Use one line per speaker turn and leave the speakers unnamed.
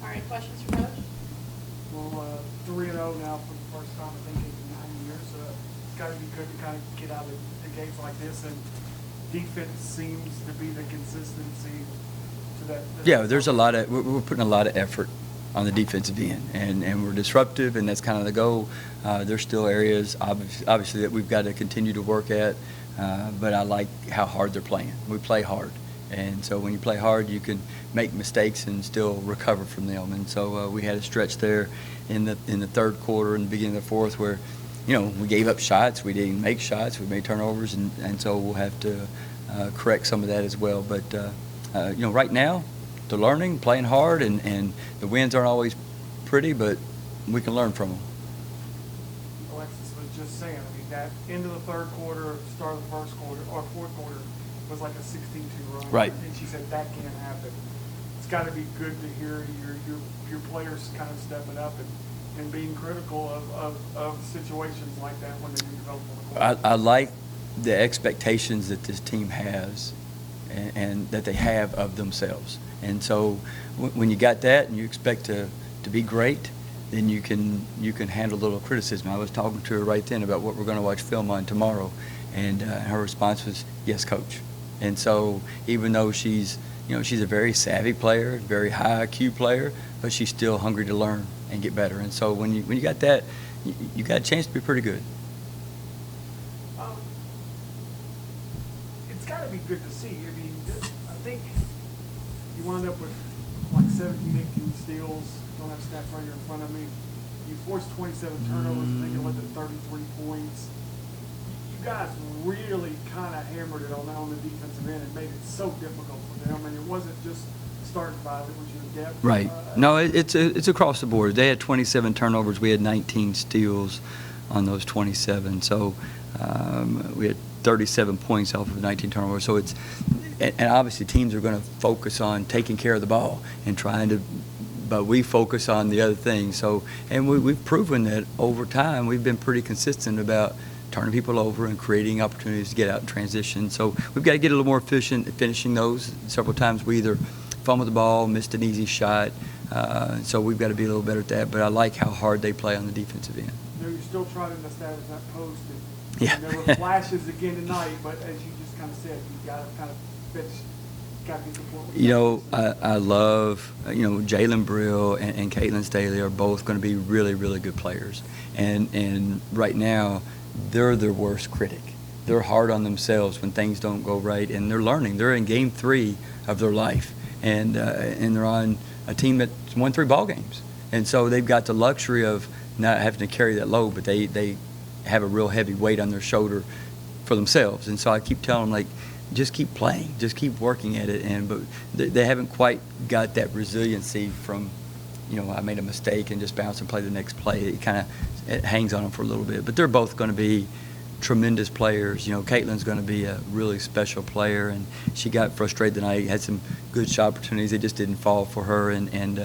All right, questions for Coach?
Well, 3-0 now for the first time, I think, in 9 years. It's got to be good to kind of get out of the games like this, and defense seems to be the consistency to that.
Yeah, there's a lot of we're putting a lot of effort on the defensive end, and we're disruptive, and that's kind of the goal. There's still areas, obviously, that we've got to continue to work at, but I like how hard they're playing. We play hard, and so when you play hard, you can make mistakes and still recover from them. And so we had a stretch there in the third quarter and the beginning of the fourth where, we gave up shots, we didn't make shots, we made turnovers, and so we'll have to correct some of that as well. But right now, they're learning, playing hard, and the wins aren't always pretty, but we can learn from them.
Alexis was just saying, that end of the third quarter, start of the first quarter, or fourth quarter, was like a 16-2 run.
Right.
And she said that can't happen. It's got to be good to hear your players kind of stepping up and being critical of situations like that when they do develop on the court.
I like the expectations that this team has and that they have of themselves. And so when you got that and you expect to be great, then you can handle a little criticism. I was talking to her right then about what we're going to watch film on tomorrow, and her response was, "Yes, Coach." And so even though she's a very savvy player, very high IQ player, but she's still hungry to learn and get better. And so when you got that, you got a chance to be pretty good.
It's got to be good to see. I think you wound up with like 17, 18 steals. Don't have stats right here in front of me. You forced 27 turnovers. I think it led to 33 points. You guys really kind of hammered it on the defensive end and made it so difficult for them. And it wasn't just starting five; it was your depth.
Right. No, it's across the board. They had 27 turnovers. We had 19 steals on those 27. So we had 37 points off of 19 turnovers. So and obviously teams are going to focus on taking care of the ball and trying to, but we focus on the other things. So, and we've proven that over time we've been pretty consistent about turning people over and creating opportunities to get out in transition. So we've got to get a little more efficient at finishing those. Several times we either fumbled the ball, missed an easy shot. So we've got to be a little better at that. But I like how hard they play on the defensive end.
You're still trying to establish that post.
Yeah.
And there were flashes again tonight, but as you just kind of said, you got to kind of finish. Got to be support.
I love, Jalen Brill and Caitlin Staley are both going to be really, really good players. And right now, they're their worst critic. They're hard on themselves when things don't go right, and they're learning. They're in game 3 of their life, and they're on a team that's won 3 ball games. And so they've got the luxury of not having to carry that load, but they have a real heavy weight on their shoulder for themselves. And so I keep telling them, just keep playing, just keep working at it. But they haven't quite got that resiliency from, I made a mistake and just bounce and play the next play. It hangs on them for a little bit. But they're both going to be tremendous players. Caitlin's going to be a really special player, and she got frustrated tonight, had some good shot opportunities. They just didn't fall for her, and